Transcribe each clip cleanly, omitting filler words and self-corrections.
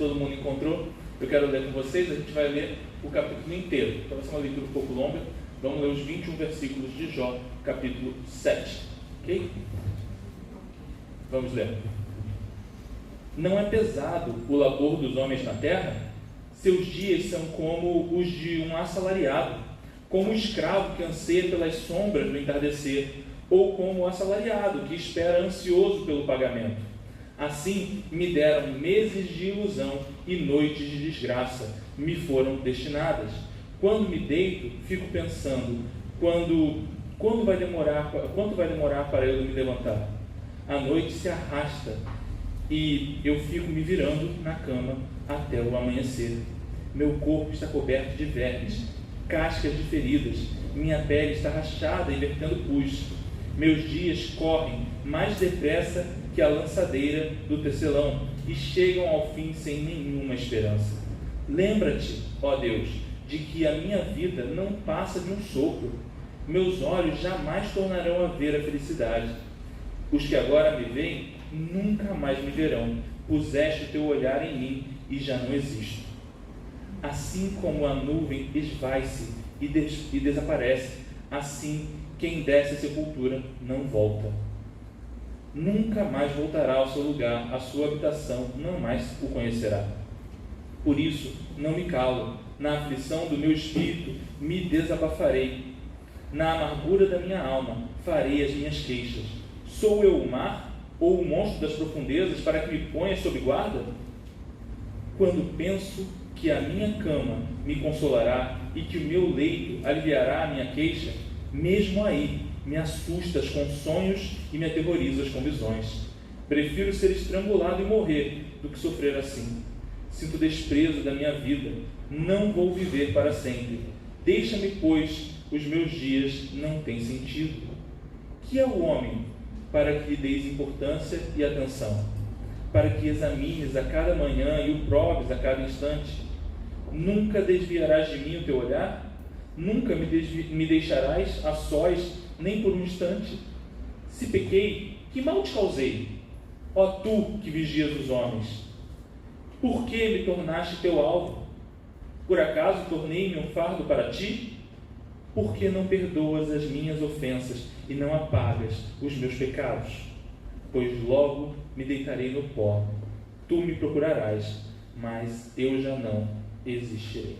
todo mundo encontrou, eu quero ler com vocês. A gente vai ler o capítulo inteiro. Então vai ser uma leitura um pouco longa. Vamos ler os 21 versículos de Jó, capítulo 7. Ok? Vamos ler. Não é pesado o labor dos homens na terra? Seus dias são como os de um assalariado, como um escravo que anseia pelas sombras do entardecer, ou como o assalariado que espera ansioso pelo pagamento. Assim me deram meses de ilusão e noites de desgraça me foram destinadas. Quando me deito, fico pensando, quanto vai demorar para eu me levantar? A noite se arrasta e eu fico me virando na cama até o amanhecer. Meu corpo está coberto de vermes, cascas de feridas, minha pele está rachada e vertendo pus. Meus dias correm mais depressa que a lançadeira do tecelão e chegam ao fim sem nenhuma esperança. Lembra-te, ó Deus, de que a minha vida não passa de um sopro. Meus olhos jamais tornarão a ver a felicidade. Os que agora me veem nunca mais me verão. Puseste o teu olhar em mim e já não existo. Assim como a nuvem esvai-se e desaparece, assim quem desce à sepultura não volta. Nunca mais voltará ao seu lugar, a sua habitação não mais o conhecerá. Por isso, não me calo, na aflição do meu espírito me desabafarei. Na amargura da minha alma farei as minhas queixas. Sou eu o mar ou o monstro das profundezas para que me ponha sob guarda? Quando penso que a minha cama me consolará e que o meu leito aliviará a minha queixa, mesmo aí me assustas com sonhos e me aterrorizas com visões. Prefiro ser estrangulado e morrer do que sofrer assim. Sinto desprezo da minha vida, não vou viver para sempre. Deixa-me, pois os meus dias não têm sentido. Que é o homem para que lhe deis importância e atenção, para que examines a cada manhã e o proves a cada instante? Nunca desviarás de mim o teu olhar? Nunca me deixarás a sós, nem por um instante? Se pequei, que mal te causei? Ó tu que vigias os homens, por que me tornaste teu alvo? Por acaso tornei-me um fardo para ti? Por que não perdoas as minhas ofensas e não apagas os meus pecados? Pois logo me deitarei no pó. Tu me procurarás, mas eu já não existirei.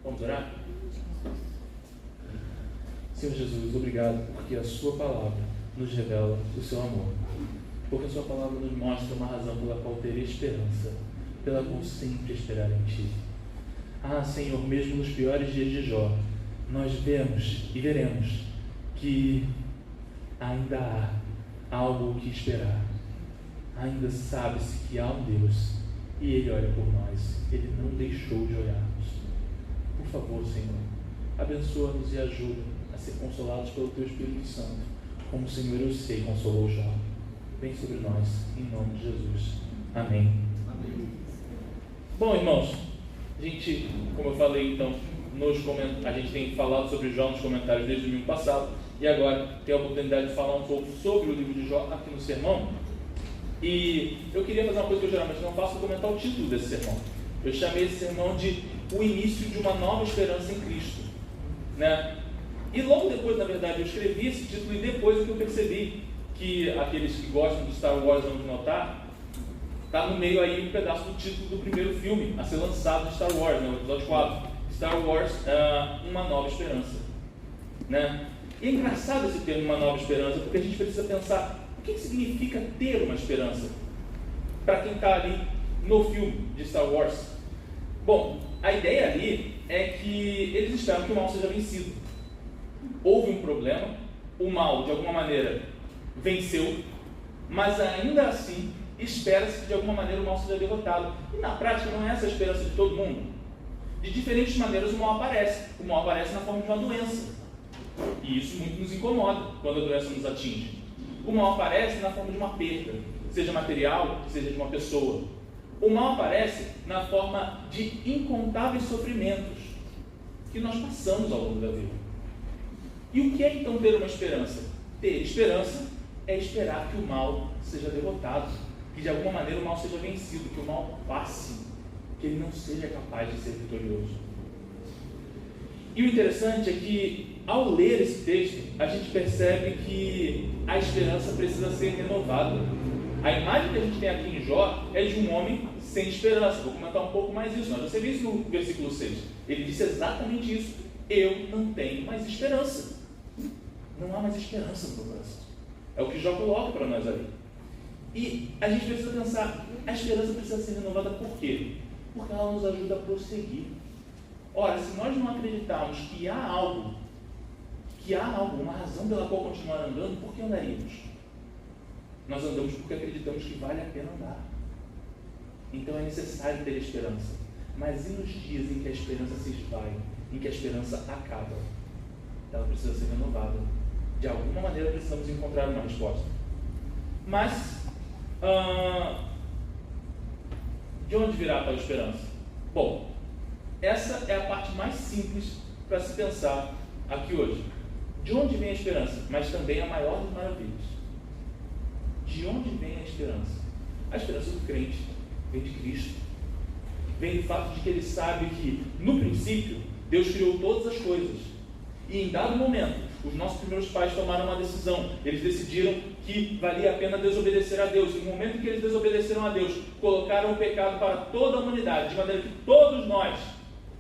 Vamos orar? Senhor Jesus, obrigado porque a sua palavra nos revela o seu amor. Porque a sua palavra nos mostra uma razão pela qual ter esperança, pela qual sempre esperar em ti. Ah, Senhor, mesmo nos piores dias de Jó, nós vemos e veremos que ainda há algo o que esperar. Ainda sabe-se que há um Deus e Ele olha por nós. Ele não deixou de olhar-nos. Por favor, Senhor, abençoa-nos e ajuda a ser consolados pelo Teu Espírito Santo, como o Senhor, eu sei, consolou Jó. Vem sobre nós, em nome de Jesus. Amém. Amém. Bom, irmãos, a gente, como eu falei, então, a gente tem falado sobre Jó nos comentários desde o domingo passado, e agora tem a oportunidade de falar um pouco sobre o livro de Jó aqui no sermão. E eu queria fazer uma coisa que eu geralmente não faço, comentar o título desse sermão. Eu chamei esse sermão de O Início de uma Nova Esperança em Cristo, né? E logo depois, na verdade, eu escrevi esse título e depois é que eu percebi que aqueles que gostam de Star Wars vão notar, está no meio aí um pedaço do título do primeiro filme a ser lançado de Star Wars, né, o episódio 4, Star Wars, Uma Nova Esperança, né? E é engraçado esse termo, uma nova esperança, porque a gente precisa pensar o que significa ter uma esperança para quem está ali no filme de Star Wars. Bom, a ideia ali é que eles esperam que o mal seja vencido. Houve um problema, o mal de alguma maneira venceu, mas ainda assim espera-se que de alguma maneira o mal seja derrotado. E na prática não é essa a esperança de todo mundo. De diferentes maneiras o mal aparece. O mal aparece na forma de uma doença. E isso muito nos incomoda quando a doença nos atinge. O mal aparece na forma de uma perda, seja material, seja de uma pessoa. O mal aparece na forma de incontáveis sofrimentos que nós passamos ao longo da vida. E o que é então ter uma esperança? Ter esperança é esperar que o mal seja derrotado, que de alguma maneira o mal seja vencido, que o mal passe, que ele não seja capaz de ser vitorioso. E o interessante é que, ao ler esse texto, a gente percebe que a esperança precisa ser renovada. A imagem que a gente tem aqui em Jó é de um homem sem esperança. Vou comentar um pouco mais isso. Nós já vimos isso no versículo 6. Ele disse exatamente isso. Eu não tenho mais esperança. Não há mais esperança no meu coração. É o que Jó coloca para nós ali. E a gente precisa pensar, a esperança precisa ser renovada por quê? Porque ela nos ajuda a prosseguir. Ora, se nós não acreditarmos que há algo, uma razão pela qual continuar andando, por que andaríamos? Nós andamos porque acreditamos que vale a pena andar. Então é necessário ter esperança. Mas e nos dias em que a esperança se esvai, em que a esperança acaba? Ela precisa ser renovada. De alguma maneira precisamos encontrar uma resposta. Mas, de onde virá tal esperança? Bom, essa é a parte mais simples para se pensar aqui hoje. De onde vem a esperança? Mas também a maior das maravilhas. De onde vem a esperança? A esperança do crente vem de Cristo. Vem do fato de que ele sabe que, no princípio, Deus criou todas as coisas. E em dado momento, os nossos primeiros pais tomaram uma decisão. Eles decidiram que valia a pena desobedecer a Deus. E no momento em que eles desobedeceram a Deus, colocaram o pecado para toda a humanidade, de maneira que todos nós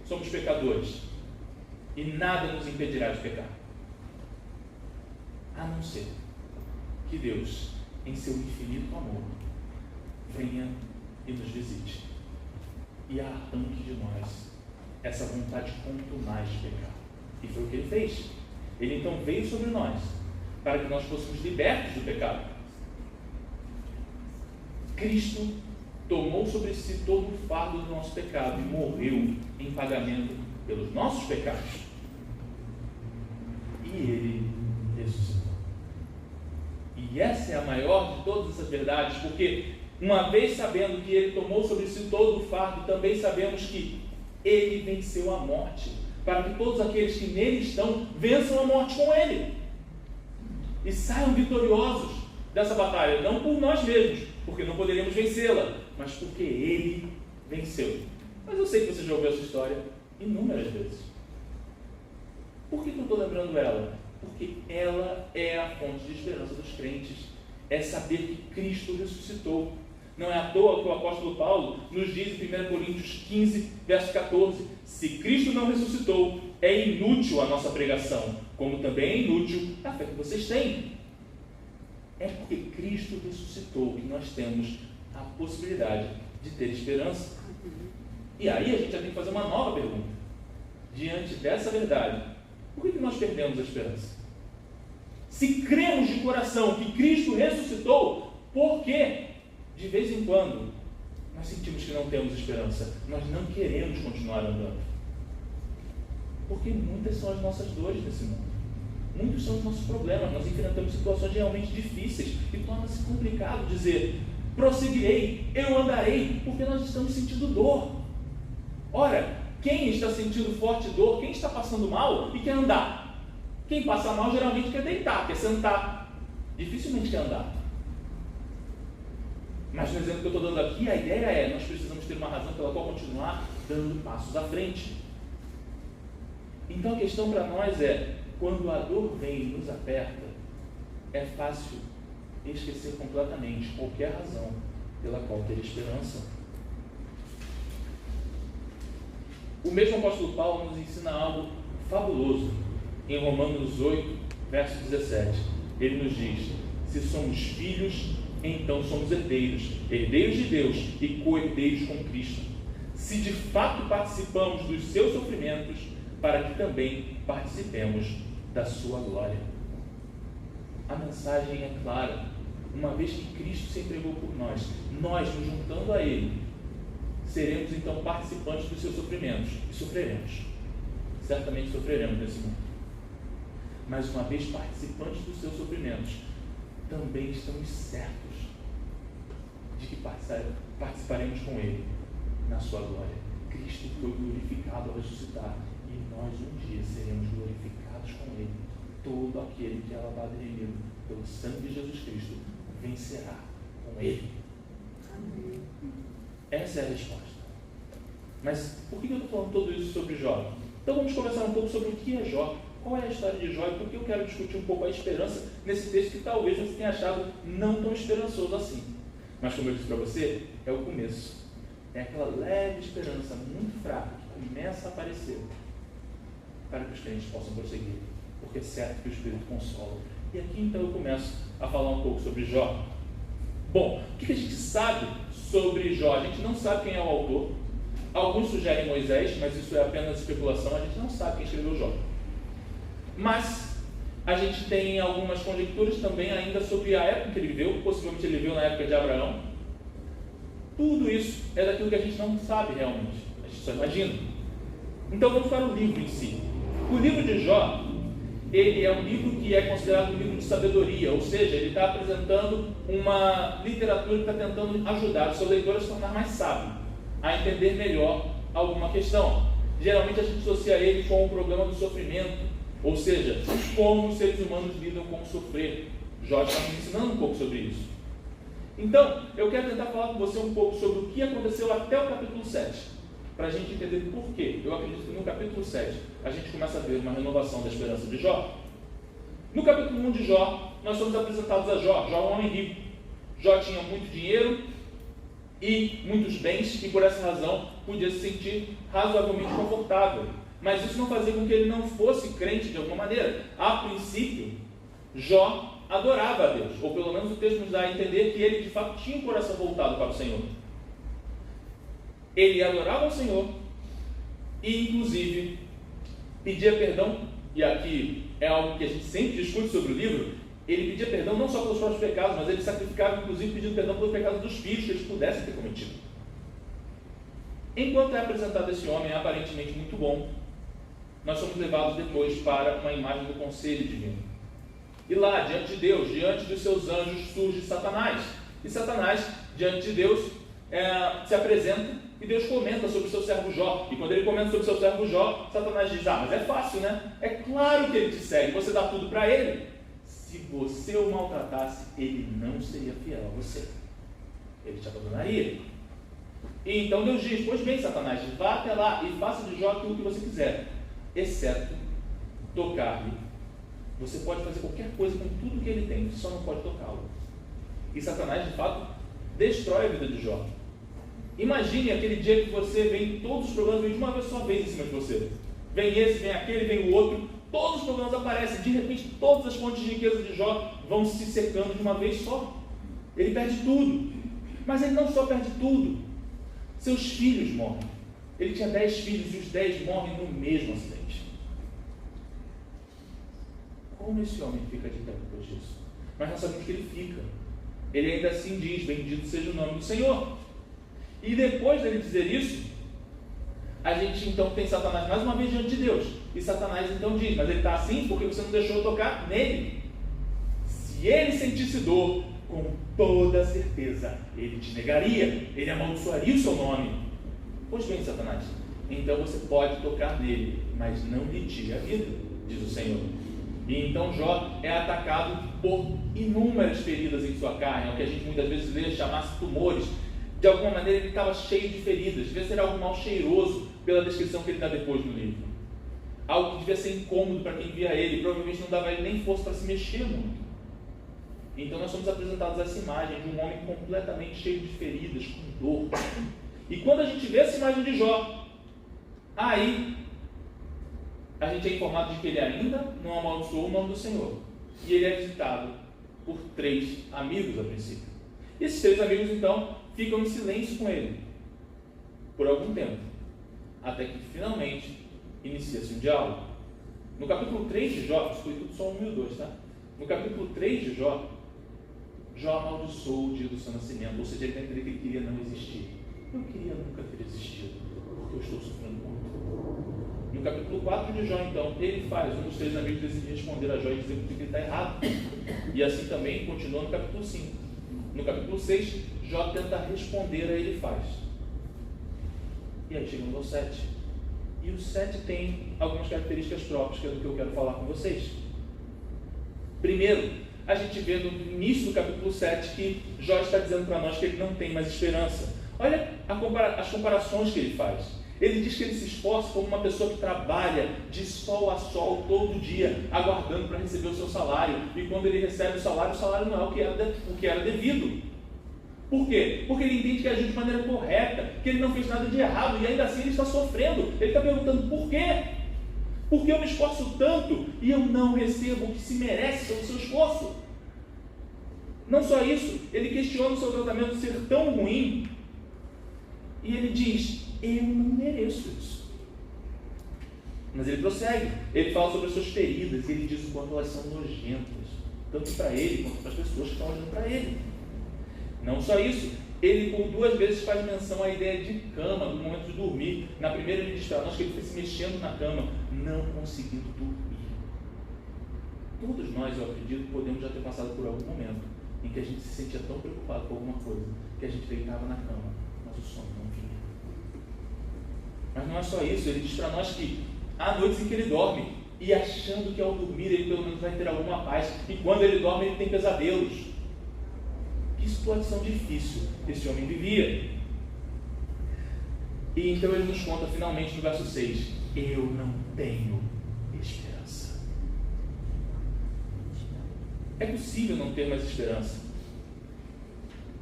somos pecadores. E nada nos impedirá de pecar. A não ser que Deus, em seu infinito amor, venha e nos visite e arranque de nós essa vontade contumaz de pecar. E foi o que ele fez. Ele então veio sobre nós para que nós fôssemos libertos do pecado. Cristo tomou sobre si todo o fardo do nosso pecado e morreu em pagamento pelos nossos pecados. E ele ressuscitou. E essa é a maior de todas essas verdades, porque uma vez sabendo que ele tomou sobre si todo o fardo, também sabemos que ele venceu a morte, para que todos aqueles que nele estão vençam a morte com ele e saiam vitoriosos dessa batalha, não por nós mesmos, porque não poderíamos vencê-la, mas porque ele venceu. Mas eu sei que você já ouviu essa história inúmeras vezes. Por que eu estou lembrando ela? Porque ela é a fonte de esperança dos crentes. É saber que Cristo ressuscitou. Não é à toa que o apóstolo Paulo nos diz em 1 Coríntios 15, verso 14: se Cristo não ressuscitou, é inútil a nossa pregação, como também é inútil a fé que vocês têm. É porque Cristo ressuscitou que nós temos a possibilidade de ter esperança. E aí a gente já tem que fazer uma nova pergunta. Diante dessa verdade, por que nós perdemos a esperança? Se cremos de coração que Cristo ressuscitou, por que de vez em quando nós sentimos que não temos esperança? Nós não queremos continuar andando. Porque muitas são as nossas dores nesse mundo. Muitos são os nossos problemas. Nós enfrentamos situações realmente difíceis e torna-se complicado dizer: prosseguirei, eu andarei, porque nós estamos sentindo dor. Ora, quem está sentindo forte dor, quem está passando mal e quer andar? Quem passa mal geralmente quer deitar, quer sentar. Dificilmente quer andar. Mas no exemplo que eu estou dando aqui, a ideia é: nós precisamos ter uma razão pela qual continuar dando passos à frente. Então a questão para nós é: quando a dor vem e nos aperta, é fácil esquecer completamente qualquer razão pela qual ter esperança. O mesmo apóstolo Paulo nos ensina algo fabuloso em Romanos 8, verso 17. Ele nos diz: se somos filhos, então somos herdeiros, herdeiros de Deus e co-herdeiros com Cristo, se de fato participamos dos seus sofrimentos, para que também participemos da sua glória. A mensagem é clara. Uma vez que Cristo se entregou por nós, nós nos juntando a Ele, seremos então participantes dos seus sofrimentos e sofreremos. Certamente sofreremos nesse mundo. Mas uma vez participantes dos seus sofrimentos, também estamos certos de que participaremos com Ele na sua glória. Cristo foi glorificado ao ressuscitar e nós um dia seremos glorificados com Ele. Todo aquele que é lavado e remido pelo sangue de Jesus Cristo vencerá com Ele. Amém. Essa é a resposta. Mas por que eu estou falando tudo isso sobre Jó? Então vamos conversar um pouco sobre o que é Jó, qual é a história de Jó e por que eu quero discutir um pouco a esperança nesse texto que talvez você tenha achado não tão esperançoso assim. Mas como eu disse para você, é o começo. É aquela leve esperança muito fraca que começa a aparecer para que os crentes possam prosseguir, porque é certo que o Espírito consola. E aqui então eu começo a falar um pouco sobre Jó. Bom, o que a gente sabe sobre Jó? A gente não sabe quem é o autor. Alguns sugerem Moisés, mas isso é apenas especulação, a gente não sabe quem escreveu Jó. Mas a gente tem algumas conjecturas também ainda sobre a época que ele viveu, possivelmente ele viveu na época de Abraão. Tudo isso é daquilo que a gente não sabe realmente, a gente só imagina. Então vamos para o livro em si. O livro de Jó, ele é um livro que é considerado um livro de sabedoria, ou seja, ele está apresentando uma literatura que está tentando ajudar o seu leitor a se tornar mais sábio, a entender melhor alguma questão. Geralmente a gente associa ele com o problema do sofrimento, ou seja, como os seres humanos lidam com o sofrer. Jó está nos ensinando um pouco sobre isso. Então, eu quero tentar falar com você um pouco sobre o que aconteceu até o capítulo 7, para a gente entender por quê. Eu acredito que no capítulo 7 a gente começa a ver uma renovação da esperança de Jó. No capítulo 1 de Jó, nós somos apresentados a Jó. Jó é um homem rico. Jó tinha muito dinheiro e muitos bens, e por essa razão podia se sentir razoavelmente confortável. Mas isso não fazia com que ele não fosse crente de alguma maneira. A princípio, Jó adorava a Deus, ou pelo menos o texto nos dá a entender que ele de fato tinha um coração voltado para o Senhor. Ele adorava o Senhor e inclusive pedia perdão, e aqui é algo que a gente sempre discute sobre o livro. Ele pedia perdão não só pelos próprios pecados, mas ele sacrificava inclusive pedindo perdão pelos pecados dos filhos que eles pudessem ter cometido. Enquanto é apresentado esse homem aparentemente muito bom, nós somos levados depois para uma imagem do conselho divino. E lá, diante de Deus, diante dos seus anjos, surge Satanás. E Satanás, diante de Deus, se apresenta e Deus comenta sobre o seu servo Jó. E quando ele comenta sobre o seu servo Jó, Satanás diz: mas é fácil, né? É claro que ele te segue, você dá tudo para ele. Se você o maltratasse, ele não seria fiel a você. Ele te abandonaria. E então Deus diz: pois bem, Satanás, vá até lá e faça de Jó aquilo que você quiser, exceto tocar-lhe. Você pode fazer qualquer coisa com tudo que ele tem, só não pode tocá-lo. E Satanás, de fato, destrói a vida de Jó. Imagine aquele dia que você vem, todos os problemas vêm de uma vez só vez em cima de você. Vem esse, vem aquele, vem o outro, todos os problemas aparecem. De repente, todas as fontes de riqueza de Jó vão se secando de uma vez só. Ele perde tudo. Mas ele não só perde tudo, seus filhos morrem. Ele tinha 10 filhos e os 10 morrem no mesmo acidente. Como esse homem fica de pé depois disso? Mas nós sabemos que ele fica. Ele ainda assim diz: bendito seja o nome do Senhor. E depois dele dizer isso, a gente então tem Satanás mais uma vez diante de Deus. E Satanás então diz: mas ele está assim porque você não deixou eu tocar nele. Se ele sentisse dor, com toda certeza ele te negaria, ele amaldiçoaria o seu nome. Pois bem, Satanás, então você pode tocar nele, mas não lhe tire a vida, diz o Senhor. E então Jó é atacado por inúmeras feridas em sua carne, é o que a gente muitas vezes lê chamar-se tumores. De alguma maneira ele estava cheio de feridas, devia ser algo mal cheiroso pela descrição que ele dá depois no livro. Algo que devia ser incômodo para quem via ele, provavelmente não dava a ele nem força para se mexer muito. Então nós somos apresentados a essa imagem de um homem completamente cheio de feridas, com dor. E quando a gente vê essa imagem de Jó, aí a gente é informado de que ele ainda não amaldiçoou o nome do Senhor. E ele é visitado por 3 amigos a princípio. E esses 3 amigos então ficam em silêncio com ele por algum tempo, até que finalmente inicia-se um diálogo. No capítulo 3 de Jó, isso foi tudo só 1 e 2, tá? No capítulo 3 de Jó, Jó amaldiçoou o dia do seu nascimento, ou seja, ele vai entender que ele queria não existir. Eu queria nunca ter existido, porque eu estou sofrendo muito. No capítulo 4 de Jó, então, ele faz, um dos 3 amigos decide responder a Jó e dizer que ele está errado. E assim também continua no capítulo 5. No capítulo 6, Jó tenta responder a ele faz. E aí chegamos ao 7. E o 7 tem algumas características próprias, que é do que eu quero falar com vocês. Primeiro, a gente vê no início do capítulo 7 que Jó está dizendo para nós que ele não tem mais esperança. Olha as comparações que ele faz. Ele diz que ele se esforça como uma pessoa que trabalha de sol a sol todo dia, aguardando para receber o seu salário. E quando ele recebe o salário não é o que era devido. Por quê? Porque ele entende que agiu de maneira correta, que ele não fez nada de errado, e ainda assim ele está sofrendo. Ele está perguntando por quê? Por que eu me esforço tanto e eu não recebo o que se merece pelo seu esforço? Não só isso, ele questiona o seu tratamento ser tão ruim, e ele diz, eu não mereço isso. Mas ele prossegue, ele fala sobre as suas feridas, e ele diz o quanto elas são nojentas, tanto para ele quanto para as pessoas que estão olhando para ele. Não só isso, ele por 2 vezes faz menção à ideia de cama, no momento de dormir. Na primeira ele diz para nós que ele foi se mexendo na cama, não conseguindo dormir. Todos nós, eu acredito, podemos já ter passado por algum momento em que a gente se sentia tão preocupado com alguma coisa, que a gente deitava na cama, mas o sono não vinha. Mas não é só isso, ele diz para nós que há noites em que ele dorme, e achando que ao dormir ele pelo menos vai ter alguma paz, e quando ele dorme ele tem pesadelos. Que situação difícil esse homem vivia. E então ele nos conta finalmente no verso 6, eu não tenho esperança. É possível não ter mais esperança.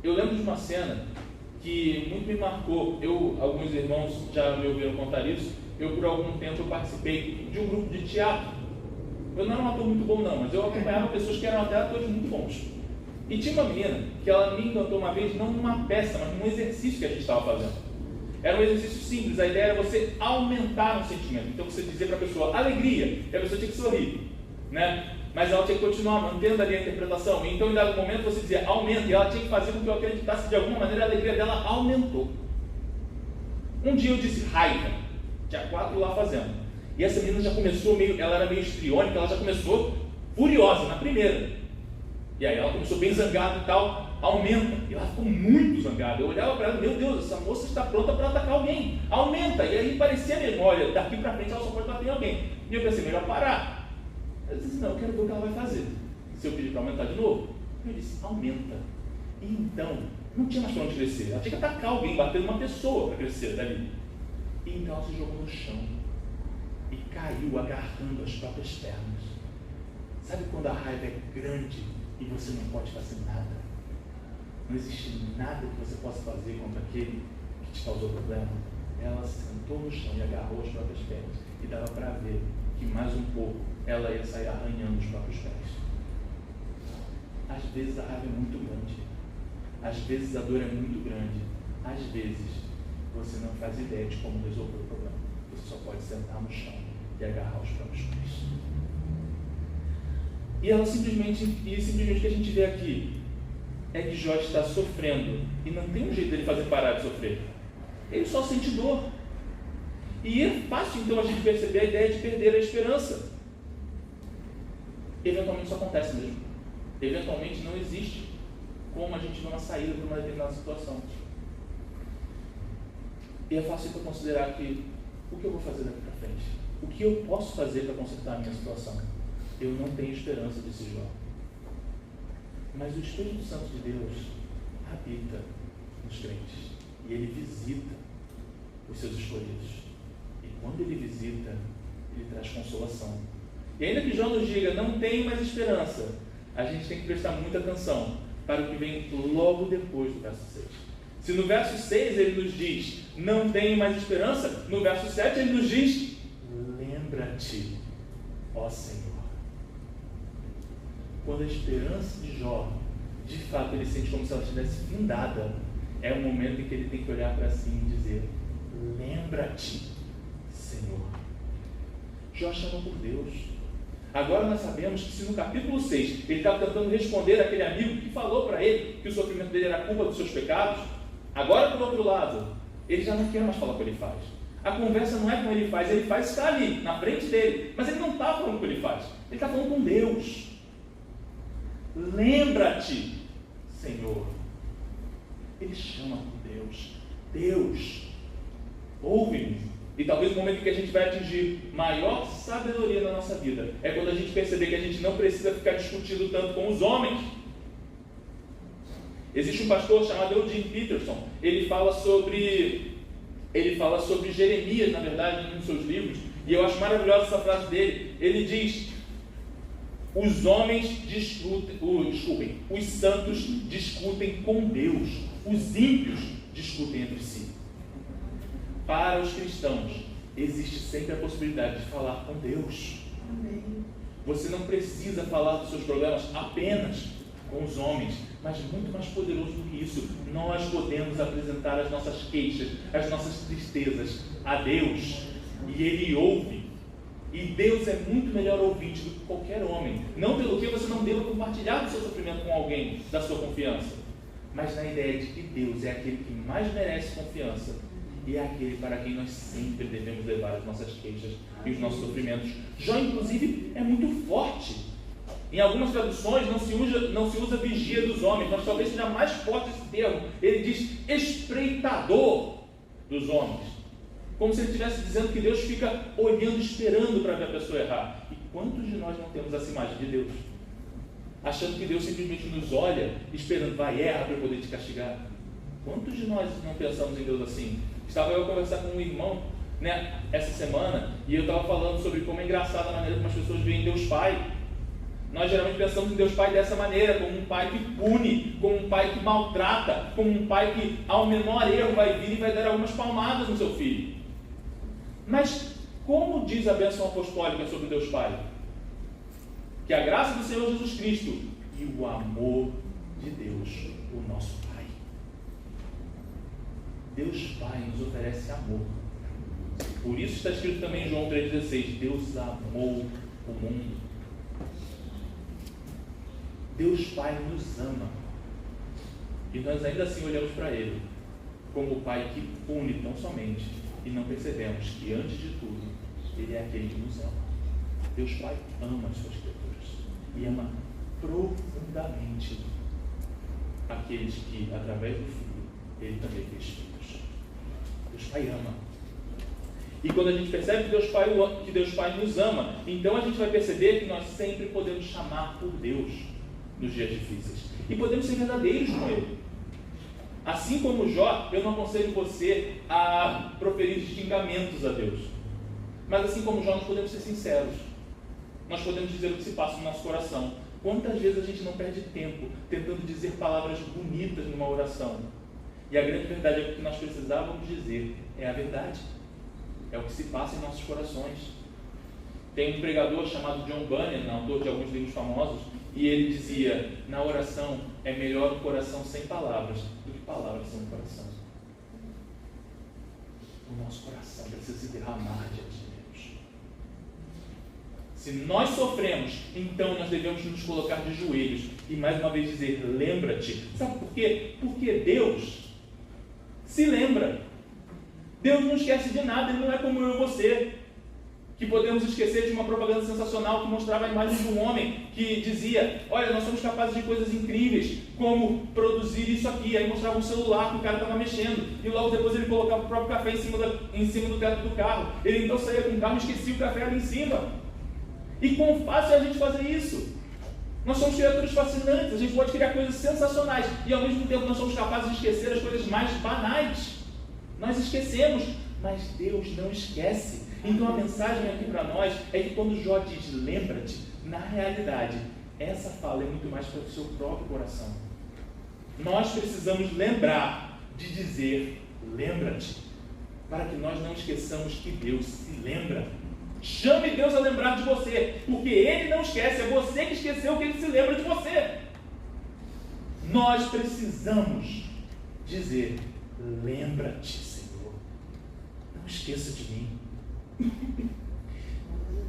Eu lembro de uma cena que muito me marcou. Alguns irmãos já me ouviram contar isso. Eu por algum tempo participei de um grupo de teatro. Eu não era um ator muito bom não, mas eu acompanhava pessoas que eram até atores muito bons. E tinha uma menina que ela me encantou uma vez, não numa peça, mas num exercício que a gente estava fazendo. Era um exercício simples, a ideia era você aumentar um sentimento. Então você dizia para a pessoa alegria, e a pessoa tinha que sorrir, né? Mas ela tinha que continuar mantendo ali a interpretação. Então em dado momento você dizia aumenta, e ela tinha que fazer com que eu acreditasse que de alguma maneira a alegria dela aumentou. Um dia eu disse raiva, tinha 4 lá fazendo. E essa menina já começou ela era meio histriônica, ela já começou furiosa na primeira. E aí ela começou bem zangada e tal, aumenta. E ela ficou muito zangada. Eu olhava para ela, meu Deus, essa moça está pronta para atacar alguém. Aumenta. E aí parecia mesmo, olha, daqui para frente ela só pode bater em alguém. E eu pensei, melhor parar. Eu disse, não, eu quero ver o que ela vai fazer. Se eu pedir para aumentar de novo, eu disse, aumenta. E então, não tinha mais para onde crescer. Ela tinha que atacar alguém, bater numa pessoa para crescer dali. E então ela se jogou no chão e caiu agarrando as próprias pernas. Sabe quando a raiva é grande e você não pode fazer nada? Não existe nada que você possa fazer contra aquele que te causou problema. Ela se sentou no chão e agarrou as próprias pernas, e dava para ver que mais um pouco ela ia sair arranhando os próprios pés. Às vezes a raiva é muito grande, às vezes a dor é muito grande, às vezes você não faz ideia de como resolver o problema. Você só pode sentar no chão e agarrar os próprios pés. E ela simplesmente o que a gente vê aqui é que Jó está sofrendo, e não tem um jeito dele fazer parar de sofrer. Ele só sente dor. E é fácil então a gente perceber a ideia de perder a esperança. Eventualmente isso acontece mesmo. Eventualmente não existe como a gente ver uma saída para uma determinada situação. E é fácil então considerar que o que eu vou fazer daqui para frente? O que eu posso fazer para consertar a minha situação? Eu não tenho esperança, disse Jó. Mas o Espírito Santo de Deus habita nos crentes. E ele visita os seus escolhidos. E quando ele visita, ele traz consolação. E ainda que Jó nos diga, não tenho mais esperança, a gente tem que prestar muita atenção para o que vem logo depois do verso 6. Se no verso 6 ele nos diz, não tenho mais esperança, no verso 7 ele nos diz, lembra-te, ó Senhor. Quando a esperança de Jó, de fato, ele sente como se ela estivesse findada, é o momento em que ele tem que olhar para si e dizer, lembra-te, Senhor. Jó chama por Deus. Agora nós sabemos que se no capítulo 6 ele estava tentando responder àquele amigo que falou para ele que o sofrimento dele era culpa dos seus pecados, agora por outro lado, ele já não quer mais falar com o Elifaz. A conversa não é com o Elifaz está ali, na frente dele, mas ele não está falando com o Elifaz, ele está falando com Deus. Lembra-te, Senhor. Ele chama por Deus. Deus, ouve-nos. E talvez o momento em que a gente vai atingir maior sabedoria na nossa vida é quando a gente perceber que a gente não precisa ficar discutindo tanto com os homens. Existe um pastor chamado Eugene Peterson. Ele fala sobre Ele fala sobre Jeremias, na verdade, em um dos seus livros, e eu acho maravilhosa essa frase dele. Ele diz: os homens os santos discutem com Deus, os ímpios discutem entre si. Para os cristãos, existe sempre a possibilidade de falar com Deus. Amém. Você não precisa falar dos seus problemas apenas com os homens, mas muito mais poderoso do que isso, nós podemos apresentar as nossas queixas, as nossas tristezas a Deus, e Ele ouve. E Deus é muito melhor ouvinte do que qualquer homem, não pelo que você não deva compartilhar o seu sofrimento com alguém da sua confiança, mas na ideia de que Deus é aquele que mais merece confiança e é aquele para quem nós sempre devemos levar as nossas queixas e os nossos sofrimentos. Jó, inclusive, é muito forte. Em algumas traduções não se usa vigia dos homens, mas talvez seja mais forte esse termo. Ele diz espreitador dos homens, como se ele estivesse dizendo que Deus fica olhando, esperando para ver a pessoa errar. E quantos de nós não temos essa imagem de Deus? Achando que Deus simplesmente nos olha, esperando, vai, erra para eu poder te castigar. Quantos de nós não pensamos em Deus assim? Estava eu a conversar com um irmão, essa semana, e eu estava falando sobre como é engraçada a maneira como as pessoas veem Deus Pai. Nós geralmente pensamos em Deus Pai dessa maneira, como um pai que pune, como um pai que maltrata, como um pai que ao menor erro vai vir e vai dar algumas palmadas no seu filho. Mas como diz a bênção apostólica sobre Deus Pai? Que a graça do Senhor Jesus Cristo e o amor de Deus, o nosso Pai. Deus Pai nos oferece amor. Por isso está escrito também em João 3,16, Deus amou o mundo. Deus Pai nos ama. E nós ainda assim olhamos para Ele como o Pai que pune tão somente e não percebemos que antes de tudo Ele é aquele que nos ama. Deus Pai ama as suas criaturas e ama profundamente aqueles que, através do Filho, Ele também fez filhos. Deus Pai ama. E quando a gente percebe que Deus Pai nos ama, então a gente vai perceber que nós sempre podemos chamar por Deus nos dias difíceis. E podemos ser verdadeiros com Ele. Assim como Jó, eu não aconselho você a proferir xingamentos a Deus. Mas assim como Jó, nós podemos ser sinceros. Nós podemos dizer o que se passa no nosso coração. Quantas vezes a gente não perde tempo tentando dizer palavras bonitas numa oração? E a grande verdade é que o que nós precisávamos dizer é a verdade. É o que se passa em nossos corações. Tem um pregador chamado John Bunyan, autor de alguns livros famosos, e ele dizia, na oração é melhor um coração sem palavras do que palavras sem um coração. O nosso coração precisa se derramar diante de Deus. Se nós sofremos, então nós devemos nos colocar de joelhos e mais uma vez dizer, lembra-te. Sabe por quê? Porque Deus se lembra. Deus não esquece de nada, Ele não é como eu e você, que podemos esquecer de uma propaganda sensacional que mostrava a imagem de um homem que dizia, olha, nós somos capazes de coisas incríveis, como produzir isso aqui. Aí mostrava um celular que o cara estava mexendo, e logo depois ele colocava o próprio café em cima do teto do carro. Ele então saía com o carro e esquecia o café ali em cima. E quão fácil é a gente fazer isso? Nós somos criaturas fascinantes, a gente pode criar coisas sensacionais, e ao mesmo tempo nós somos capazes de esquecer as coisas mais banais. Nós esquecemos, mas Deus não esquece. Então a mensagem aqui para nós é que quando Jó diz lembra-te, na realidade, essa fala é muito mais para o seu próprio coração. Nós precisamos lembrar de dizer lembra-te, para que nós não esqueçamos que Deus se lembra. Chame Deus a lembrar de você, porque Ele não esquece, é você que esqueceu que Ele se lembra de você. Nós precisamos dizer lembra-te, Senhor, não esqueça de mim.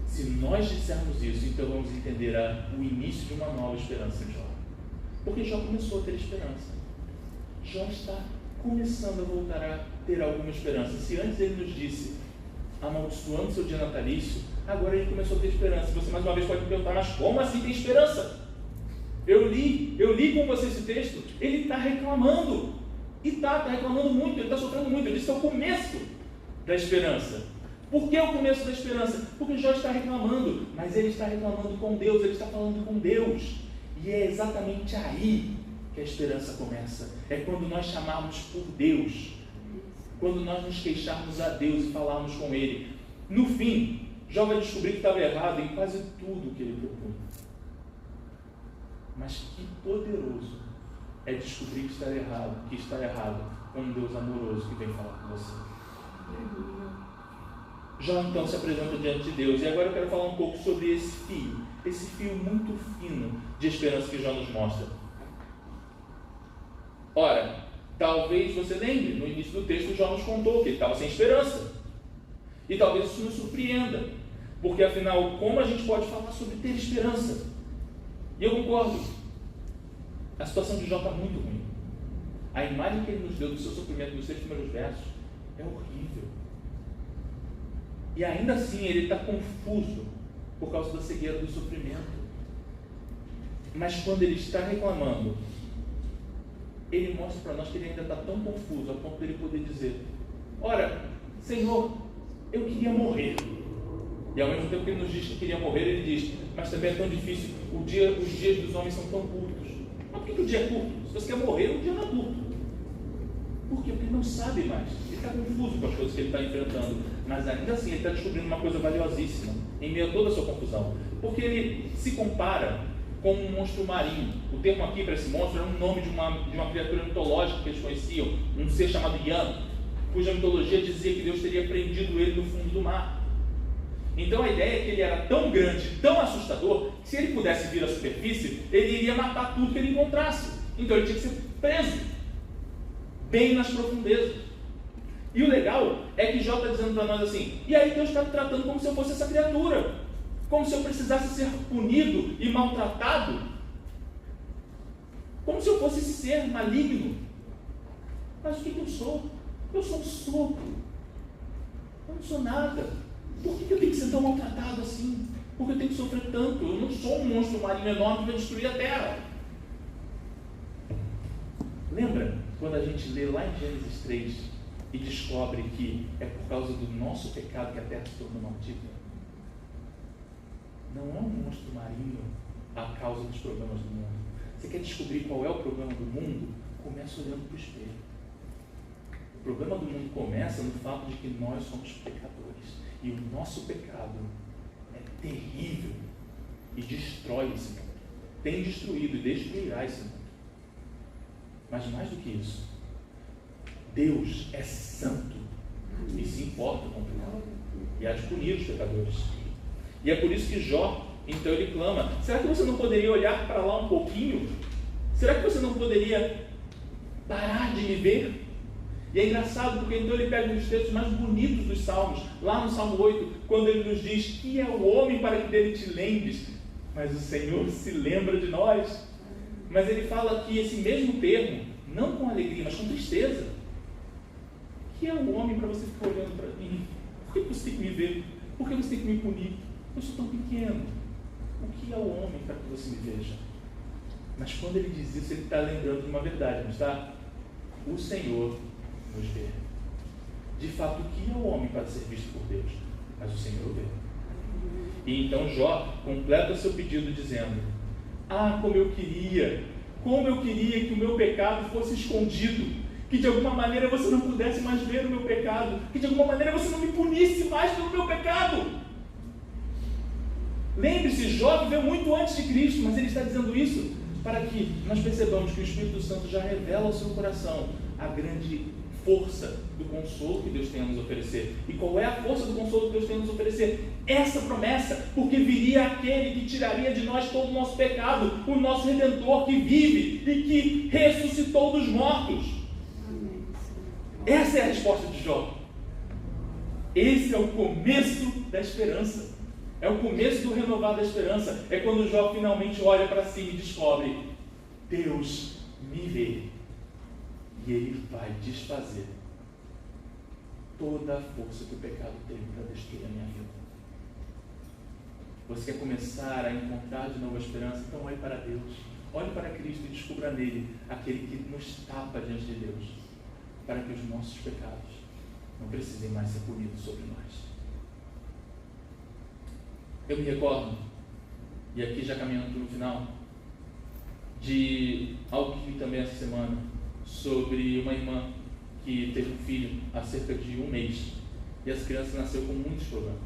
Se nós dissermos isso, então vamos entender o início de uma nova esperança em Jó. Porque Jó começou a ter esperança. Jó está começando a voltar a ter alguma esperança. Se antes ele nos disse, amaldiçoando seu dia natalício, agora ele começou a ter esperança. Você mais uma vez pode me perguntar, mas como assim tem esperança? Eu li com você esse texto, ele está reclamando. E está reclamando muito, ele está sofrendo muito. Eu disse que é o começo da esperança. Por que o começo da esperança? Porque Jó está reclamando, mas ele está reclamando com Deus, ele está falando com Deus. E é exatamente aí que a esperança começa. É quando nós chamarmos por Deus. quando nós nos queixarmos a Deus e falarmos com Ele. No fim, Jó vai descobrir que estava errado em quase tudo que ele propunha. Mas que poderoso é descobrir que está errado com um Deus amoroso que vem falar com você. Jó então se apresenta diante de Deus. E agora eu quero falar um pouco sobre esse fio muito fino de esperança que Jó nos mostra. Ora, talvez você lembre, no início do texto Jó nos contou que ele estava sem esperança. E talvez isso nos surpreenda, porque afinal, como a gente pode falar sobre ter esperança? E eu concordo, a situação de Jó está muito ruim. A imagem que ele nos deu do seu sofrimento nos 6 primeiros versos é horrível. E ainda assim ele está confuso por causa da cegueira do sofrimento. Mas quando ele está reclamando, ele mostra para nós que ele ainda está tão confuso a ponto de ele poder dizer: ora, Senhor, eu queria morrer. E ao mesmo tempo que ele nos diz que queria morrer, ele diz: mas também é tão difícil, os dias dos homens são tão curtos. Mas por que o dia é curto? Se você quer morrer, o dia não é curto. Por quê? Porque ele não sabe mais. Ele está confuso com as coisas que ele está enfrentando. Mas ainda assim, ele está descobrindo uma coisa valiosíssima em meio a toda a sua confusão. Porque ele se compara com um monstro marinho. O termo aqui para esse monstro era um nome de uma criatura mitológica que eles conheciam, um ser chamado Yan, cuja mitologia dizia que Deus teria prendido ele no fundo do mar. Então a ideia é que ele era tão grande, tão assustador, que se ele pudesse vir à superfície, ele iria matar tudo que ele encontrasse. Então ele tinha que ser preso, bem nas profundezas. E o legal é que Jó está dizendo para nós assim: e aí Deus está me tratando como se eu fosse essa criatura, como se eu precisasse ser punido e maltratado, como se eu fosse esse ser maligno. Mas o que eu sou? Eu sou um sopro, eu não sou nada. Por que eu tenho que ser tão maltratado assim? Por que eu tenho que sofrer tanto? Eu não sou um monstro marinho enorme que vai destruir a terra. Lembra quando a gente lê lá em Gênesis 3 e descobre que é por causa do nosso pecado que a terra se tornou maldita? Não é um monstro marinho a causa dos problemas do mundo. Você quer descobrir qual é o problema do mundo? Começa olhando para o espelho. O problema do mundo começa no fato de que nós somos pecadores. E o nosso pecado é terrível e destrói esse mundo. Tem destruído e destruirá esse mundo. Mas mais do que isso, Deus é santo e se importa com o pecado. E há de punir os pecadores. E é por isso que Jó, então ele clama: será que você não poderia olhar para lá um pouquinho? Será que você não poderia parar de me ver? E é engraçado porque então ele pega um dos textos mais bonitos dos Salmos, lá no Salmo 8, quando ele nos diz: que é o homem para que dele te lembres? Mas o Senhor se lembra de nós. Mas ele fala aqui esse mesmo termo, não com alegria, mas com tristeza. Que é o homem para você ficar olhando para mim? Por que você tem que me ver? Por que você tem que me punir? Eu sou tão pequeno. O que é o homem para que você me veja? Mas quando ele diz isso, ele está lembrando de uma verdade, não está? O Senhor nos vê. De fato, o que é o homem para ser visto por Deus? Mas o Senhor o vê. E então Jó completa seu pedido dizendo: ah, como eu queria que o meu pecado fosse escondido, que de alguma maneira você não pudesse mais ver o meu pecado, que de alguma maneira você não me punisse mais pelo meu pecado. Lembre-se, Jó viveu muito antes de Cristo, mas ele está dizendo isso para que nós percebamos que o Espírito Santo já revela ao seu coração a grande força do consolo que Deus tem a nos oferecer. E qual é a força do consolo que Deus tem a nos oferecer? Essa promessa, porque viria aquele que tiraria de nós todo o nosso pecado, o nosso Redentor que vive e que ressuscitou dos mortos. Essa é a resposta de Jó. Esse é o começo da esperança. É o começo do renovar da esperança. É quando Jó finalmente olha para si e descobre: Deus me vê. E Ele vai desfazer toda a força que o pecado teve para destruir a minha vida. Você quer começar a encontrar de novo a esperança? Então olhe para Deus. Olhe para Cristo e descubra nele aquele que nos tapa diante de Deus, para que os nossos pecados não precisem mais ser punidos sobre nós. Eu me recordo, e aqui já caminhando para o final, de algo que vi também essa semana, sobre uma irmã que teve um filho há cerca de 1 mês. E essa criança nasceu com muitos problemas.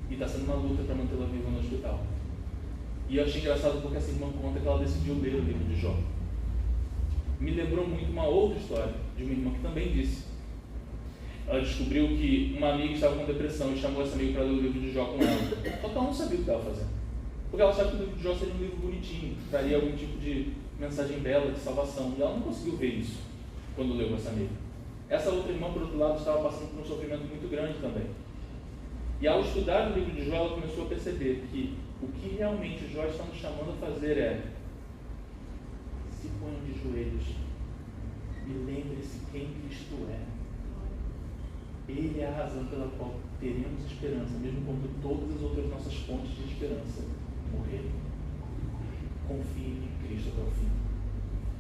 E está sendo uma luta para mantê-la viva no hospital. E eu achei engraçado porque essa irmã conta que ela decidiu ler o livro de Jó. Me lembrou muito uma outra história de uma irmã que também disse. Ela descobriu que uma amiga estava com depressão e chamou essa amiga para ler o livro de Jó com ela. Só que ela não sabia o que estava fazendo. Porque ela achava que o livro de Jó seria um livro bonitinho, traria algum tipo de mensagem bela, de salvação. E ela não conseguiu ver isso quando leu com essa amiga. Essa outra irmã, por outro lado, estava passando por um sofrimento muito grande também. E ao estudar o livro de Jó, ela começou a perceber que o que realmente Jó está nos chamando a fazer é: se ponham de joelhos e lembre-se quem Cristo é. Ele é a razão pela qual teremos esperança, mesmo quando todas as outras nossas fontes de esperança morrerem. Confie em Cristo até o fim.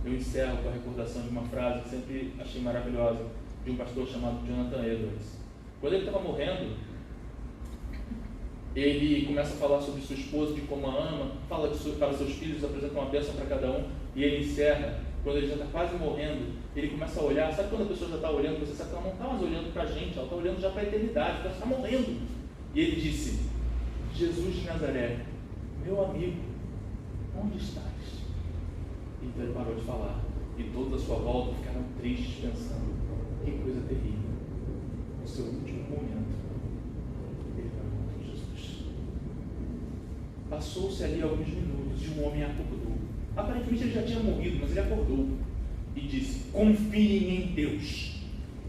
Eu encerro com a recordação de uma frase que sempre achei maravilhosa, de um pastor chamado Jonathan Edwards. Quando ele estava morrendo, ele começa a falar sobre sua esposa, de como a ama, fala para seus filhos, apresenta uma bênção para cada um, e ele encerra, quando ele já está quase morrendo, ele começa a olhar. Sabe quando a pessoa já está olhando, você sabe que ela não está mais olhando para a gente, ela está olhando já para a eternidade, ela está morrendo. E ele disse: Jesus de Nazaré, meu amigo, onde estás? Então ele parou de falar, e todos à sua volta ficaram tristes, pensando: que coisa terrível. No seu último momento, ele vai encontrar Jesus. Passou-se ali alguns minutos e um homem acordou. Aparentemente ele já tinha morrido, mas ele acordou e disse: confiem em Deus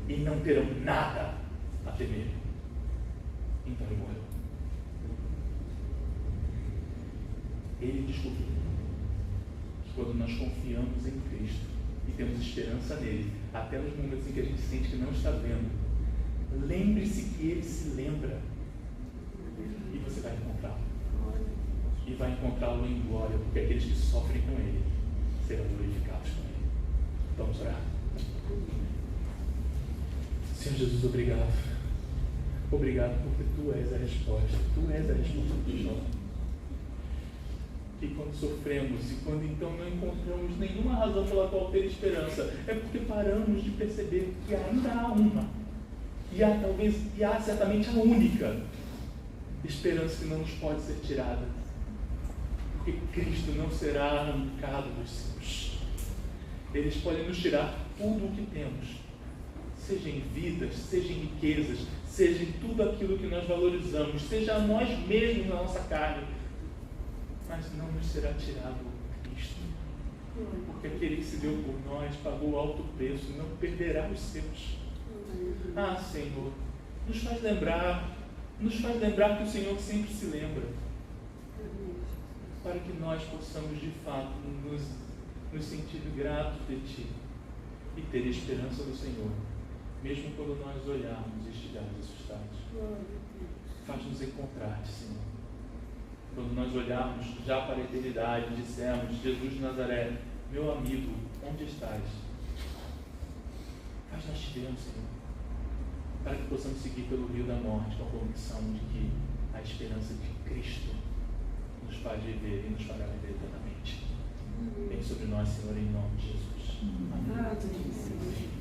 e não terão nada a temer. Então ele morreu. Ele descobriu que quando nós confiamos em Cristo e temos esperança nele, até nos momentos em que a gente sente que não está vendo, lembre-se que ele se lembra e você vai encontrá-lo. E vai encontrá-lo em glória, porque aqueles que sofrem com ele serão glorificados com ele. Vamos orar. Senhor Jesus, obrigado. Obrigado porque tu és a resposta. Tu és a resposta do Jó. E quando sofremos e quando então não encontramos nenhuma razão pela qual ter esperança, é porque paramos de perceber que ainda há uma. E há certamente a única esperança que não nos pode ser tirada. Porque Cristo não será arrancado dos céus. Eles podem nos tirar tudo o que temos, seja em vidas, seja em riquezas, seja em tudo aquilo que nós valorizamos, seja a nós mesmos na nossa carne, mas não nos será tirado Cristo. Porque aquele que se deu por nós pagou alto preço, não perderá os seus. Ah, Senhor, nos faz lembrar que o Senhor sempre se lembra, para que nós possamos de fato nos sentir gratos de Ti e ter esperança no Senhor, mesmo quando nós olharmos e estivermos assustados. Faz-nos encontrar-te, Senhor. Quando nós olharmos já para a eternidade e dissermos: Jesus de Nazaré, meu amigo, onde estás? Faz-nos te vermos, Senhor, para que possamos seguir pelo rio da morte com a convicção de que a esperança de Cristo nos faz viver e nos fará viver eternamente. Vem sobre nós, Senhor, em nome de Jesus. Amém.